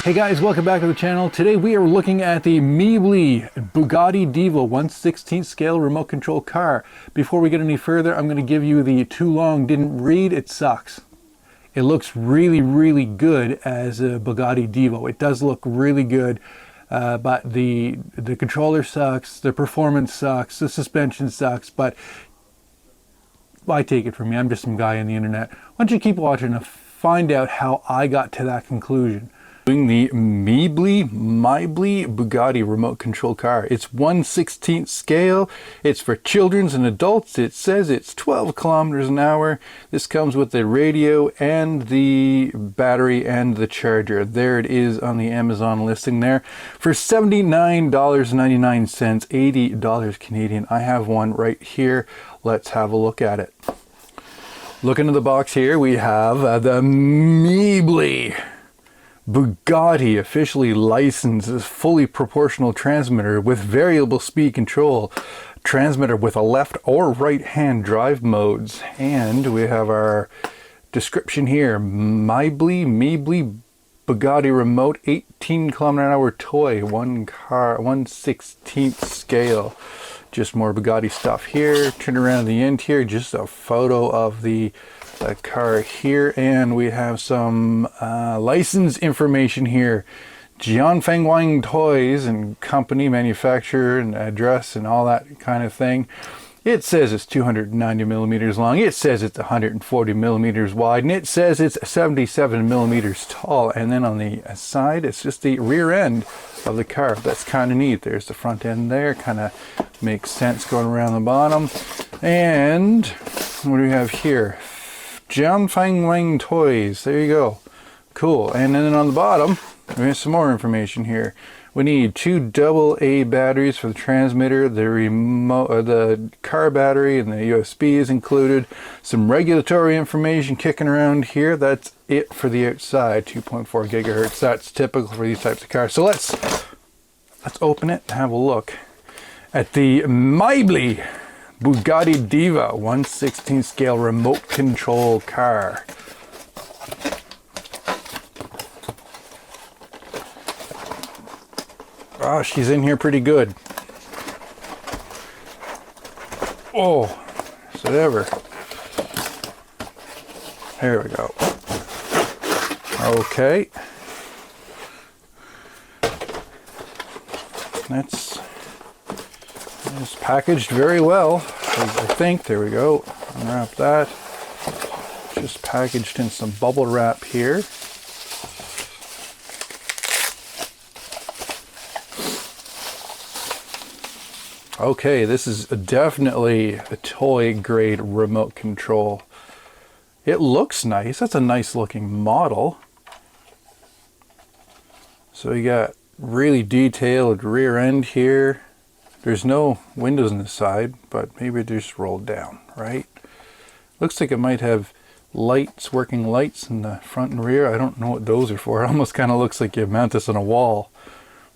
Hey guys, welcome back to the channel. Today we are looking at the Miebely Bugatti Divo 1/16 scale remote control car. Before we get any further, I'm going to give you the too long didn't read, it sucks. It looks really good as a Bugatti Divo. It does look really good, but the controller sucks, the performance sucks, the suspension sucks, but why take it from me? I'm just some guy on the internet. Why don't you keep watching to find out how I got to that conclusion. Doing the Miebely Bugatti remote control car. It's 1/16 scale. It's for children's and adults. It says it's 12 kilometers an hour. This comes with the radio and the battery and the charger. There it is on the Amazon listing there for $79.99, $80 Canadian. I have one right here. Let's have a look at it. Look into the box here. We have the Miebely Bugatti officially licensed as fully proportional transmitter with variable speed control, transmitter with a left or right hand drive modes, and we have our description here. Miebely Bugatti remote 18 kilometer an hour toy, one car, 1/16 scale. Just more Bugatti stuff here. Turn around at the end here, just a photo of the car here, and we have some license information here. Jianfeng Wang Toys and Company, manufacturer and address and all that kind of thing. It says it's 290 millimeters long. It says it's 140 millimeters wide, and it says it's 77 millimeters tall. And then on the side, it's just the rear end of the car. That's kind of neat. There's the front end there. Kind of makes sense going around the bottom. And what do we have here? Jianfeng Wang Toys. There you go. Cool. And then on the bottom, we have some more information here. We need 2 AA batteries for the transmitter, the remote, the car battery, and the USB is included. Some regulatory information kicking around here. That's it for the outside. 2.4 gigahertz. That's typical for these types of cars. So let's open it and have a look at the Miebely Bugatti Divo 1/16 scale remote control car. Oh, she's in here pretty good. Oh, is it ever? There we go. Okay. It's packaged very well, I think. There we go. Unwrap that. Just packaged in some bubble wrap here. Okay, this is definitely a toy grade remote control. It looks nice. That's a nice looking model. So you got really detailed rear end here. There's no windows on the side, but maybe they're just rolled down, right? Looks like it might have lights, working lights in the front and rear. I don't know what those are for. It almost kind of looks like you mount this on a wall.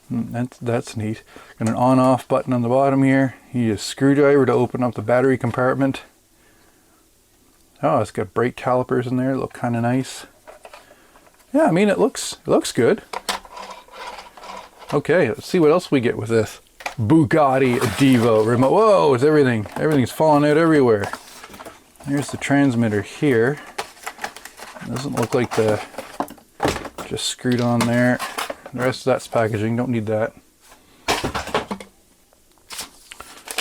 That's neat. Got an on-off button on the bottom here. You use a screwdriver to open up the battery compartment. Oh, it's got brake calipers in there. Look kind of nice. Yeah, I mean it looks good. Okay, let's see what else we get with this Bugatti Divo remote. Whoa, it's everything's falling out everywhere. Here's the transmitter here. Doesn't look like just screwed on there. The rest of that's packaging, don't need that.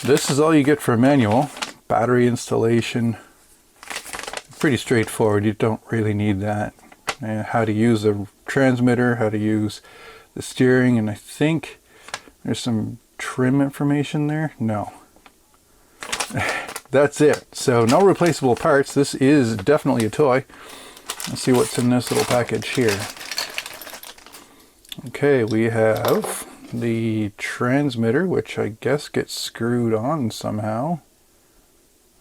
This is all you get for a manual. Battery installation. Pretty straightforward, you don't really need that. And how to use the transmitter, how to use the steering, and I think there's some trim information there. No. That's it. So no replaceable parts. This is definitely a toy. Let's see what's in this little package here. Okay, we have the transmitter, which I guess gets screwed on somehow.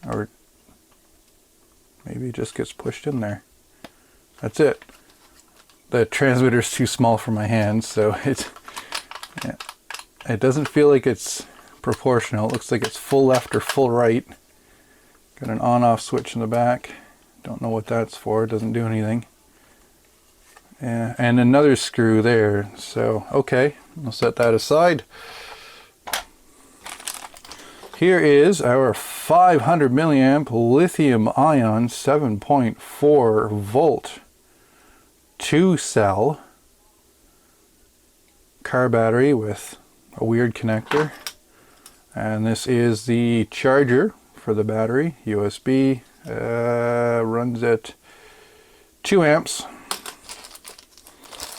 Or maybe it just gets pushed in there. That's it. The transmitter's too small for my hands, so it doesn't feel like it's proportional. It looks like it's full left or full right. Got an on-off switch in the back. Don't know what that's for. It doesn't do anything. and another screw there. So, okay, I'll set that aside. Here is our 500 milliamp lithium ion 7.4 volt 2-cell car battery with a weird connector. And this is the charger for the battery, USB, runs at 2 amps.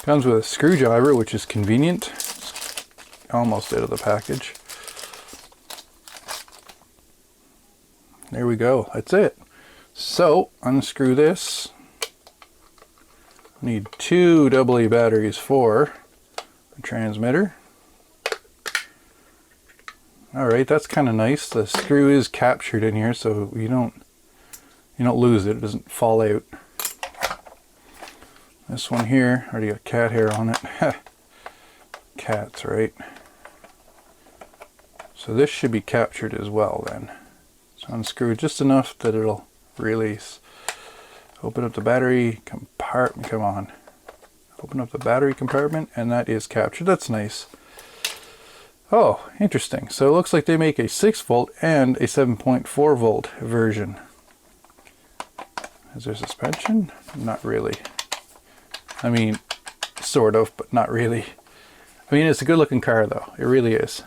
Comes with a screwdriver, which is convenient. It's almost out of the package. There we go, that's it. So, unscrew this. Need 2 AA batteries for the transmitter. Alright, that's kind of nice. The screw is captured in here, so you don't lose it. It doesn't fall out. This one here, already got cat hair on it. Cats, right? So this should be captured as well then. So unscrew just enough that it'll release. Open up the battery compartment, come on. Open up the battery compartment and that is captured. That's nice. Oh, interesting. So it looks like they make a 6 volt and a 7.4 volt version. Is there suspension? Not really. I mean, sort of, but not really. I mean, it's a good looking car though. It really is.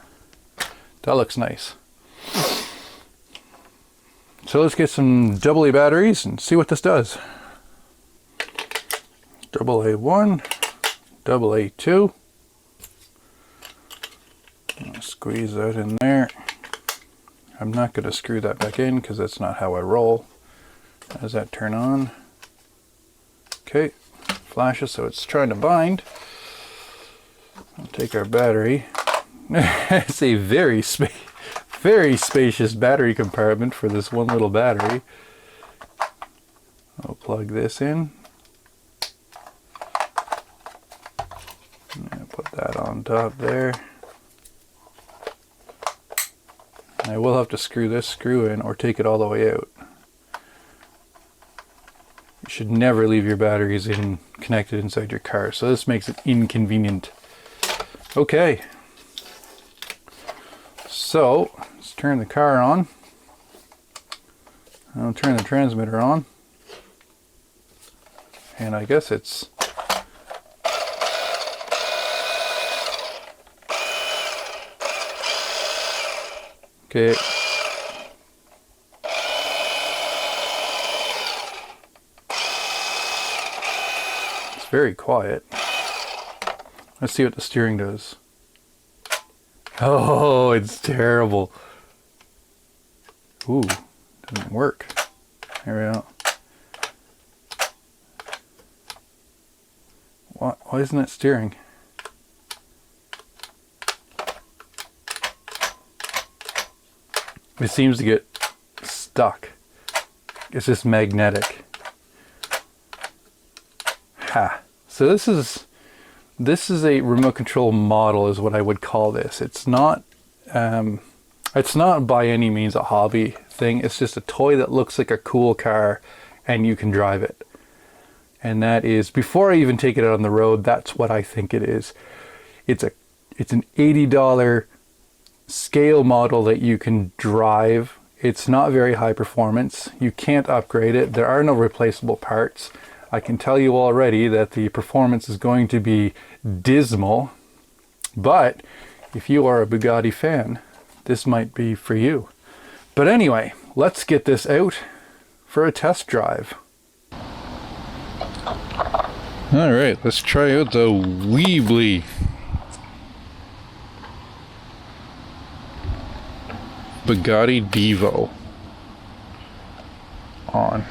That looks nice. So let's get some AA batteries and see what this does. AA1, AA2. Squeeze that in there. I'm not going to screw that back in because that's not how I roll. How does that turn on? Okay, flashes, so it's trying to bind. I'll take our battery. It's a very spacious battery compartment for this one little battery. I'll plug this in. And put that on top there. I will have to screw this screw in or take it all the way out. You should never leave your batteries connected inside your car, so this makes it inconvenient. Okay, so let's turn the car on. I'll turn the transmitter on, and I guess it's okay. It's very quiet. Let's see what the steering does. Oh, it's terrible. Ooh, doesn't work. Here we go. Why isn't it steering? It seems to get stuck. It's just magnetic. Ha. So this is a remote control model is what I would call this. It's not by any means a hobby thing. It's just a toy that looks like a cool car and you can drive it. And that is, before I even take it out on the road, that's what I think it is. It's an $80 scale model that you can drive. It's not very high performance. You can't upgrade it. There are no replaceable parts. I can tell you already that the performance is going to be dismal, but if you are a Bugatti fan, this might be for you. But anyway, let's get this out for a test drive. All right, let's try out the Miebely Bugatti Divo on.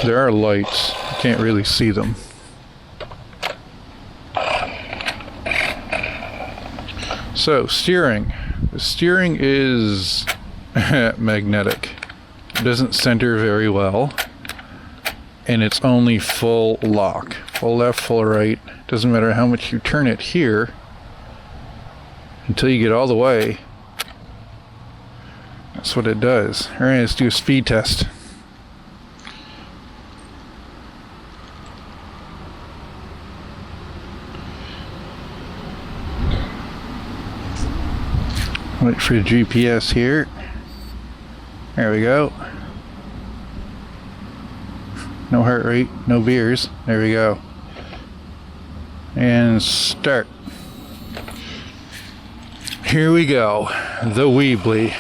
There are lights, you can't really see them. So, steering. The steering is magnetic. It doesn't center very well. And it's only full lock. Full left, full right. Doesn't matter how much you turn it here until you get all the way. That's what it does. All right, let's do a speed test. Wait for the GPS here. There we go. No heart rate, no beers. There we go. And start. Here we go. The Miebely.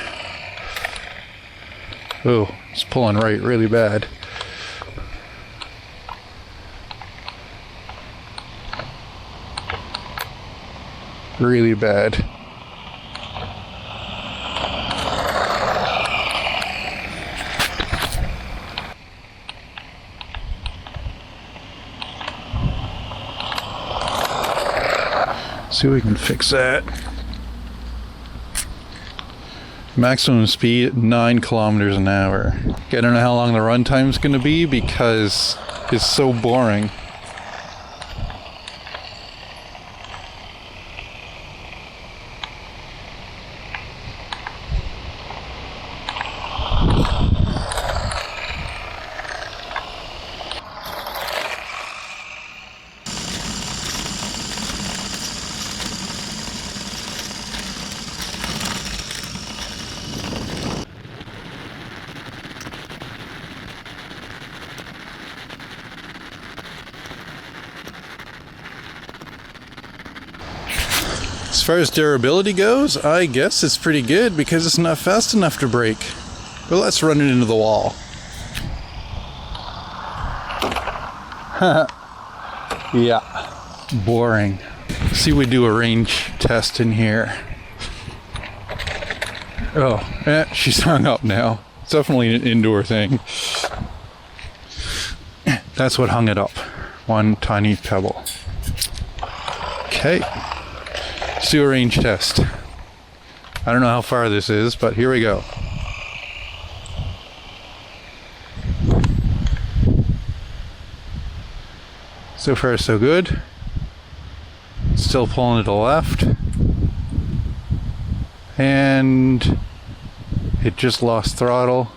Oh, it's pulling right really bad. Really bad. See if we can fix that. Maximum speed 9 kilometers an hour. I don't know how long the run time's gonna be because it's so boring. As far as durability goes, I guess it's pretty good because it's not fast enough to break. But let's run it into the wall. Yeah, boring. Let's see if we do a range test in here. Oh, she's hung up now. It's definitely an indoor thing. That's what hung it up. One tiny pebble. Okay. Let's do a range test. I don't know how far this is, but here we go. So far so good. Still pulling to the left. And it just lost throttle.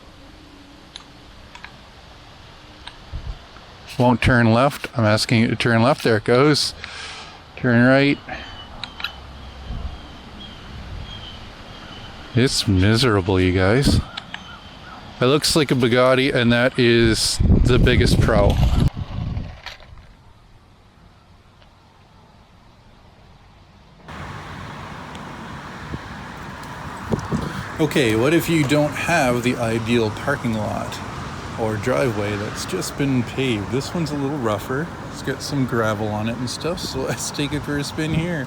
Won't turn left. I'm asking it to turn left. There it goes. Turn right. It's miserable, you guys. It looks like a Bugatti, and that is the biggest pro. Okay, what if you don't have the ideal parking lot or driveway that's just been paved? This one's a little rougher. It's got some gravel on it and stuff, so let's take it for a spin here.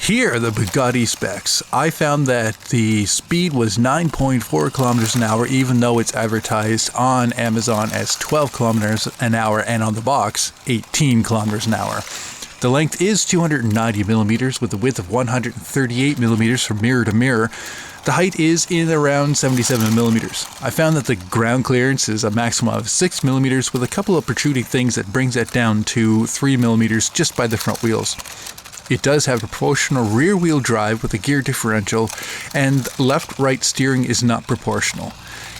Here are the Bugatti specs. I found that the speed was 9.4 kilometers an hour, even though it's advertised on Amazon as 12 kilometers an hour and on the box 18 kilometers an hour. The length is 290 millimeters with a width of 138 millimeters from mirror to mirror. The height is in around 77 millimeters. I found that the ground clearance is a maximum of 6 millimeters with a couple of protruding things that brings it down to 3 millimeters just by the front wheels. It does have a proportional rear-wheel drive with a gear differential, and left-right steering is not proportional.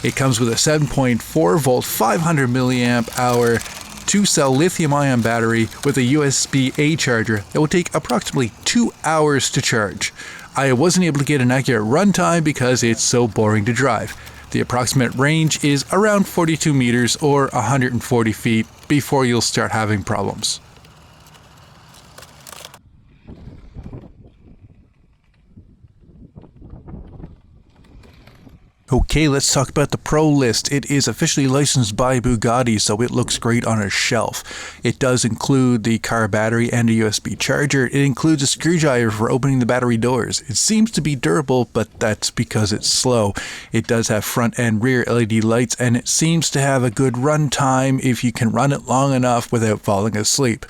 It comes with a 7.4-volt, 500 milliamp hour, 2-cell lithium-ion battery with a USB-A charger that will take approximately 2 hours to charge. I wasn't able to get an accurate runtime because it's so boring to drive. The approximate range is around 42 meters or 140 feet before you'll start having problems. Okay, let's talk about the Pro list. It is officially licensed by Bugatti, so it looks great on a shelf. It does include the car battery and a USB charger. It includes a screwdriver for opening the battery doors. It seems to be durable, but that's because it's slow. It does have front and rear LED lights, and it seems to have a good run time if you can run it long enough without falling asleep.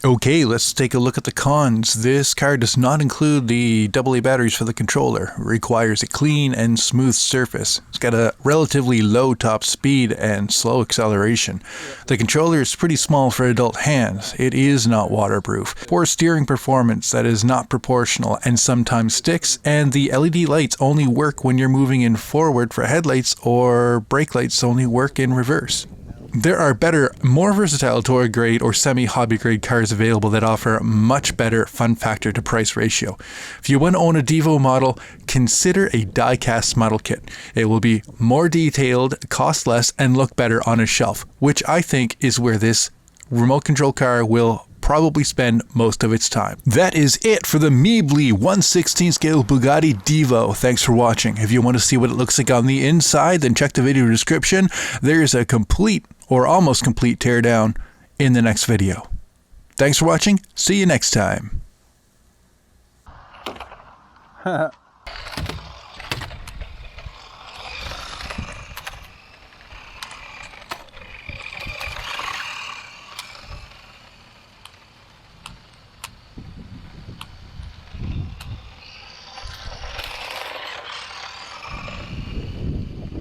Okay, let's take a look at the cons. This car does not include the AA batteries for the controller. It requires a clean and smooth surface. It's got a relatively low top speed and slow acceleration. The controller is pretty small for adult hands. It is not waterproof. Poor steering performance that is not proportional and sometimes sticks, and the LED lights only work when you're moving in forward for headlights, or brake lights only work in reverse. There are better, more versatile tour grade or semi-hobby grade cars available that offer much better fun factor to price ratio. If you want to own a Divo model, consider a die-cast model kit. It will be more detailed, cost less, and look better on a shelf, which I think is where this remote control car will probably spend most of its time. That is it for the Miebely 1/16 scale Bugatti Divo. Thanks for watching. If you want to see what it looks like on the inside, then check the video description. There's a complete or almost complete teardown in the next video. Thanks for watching. See you next time.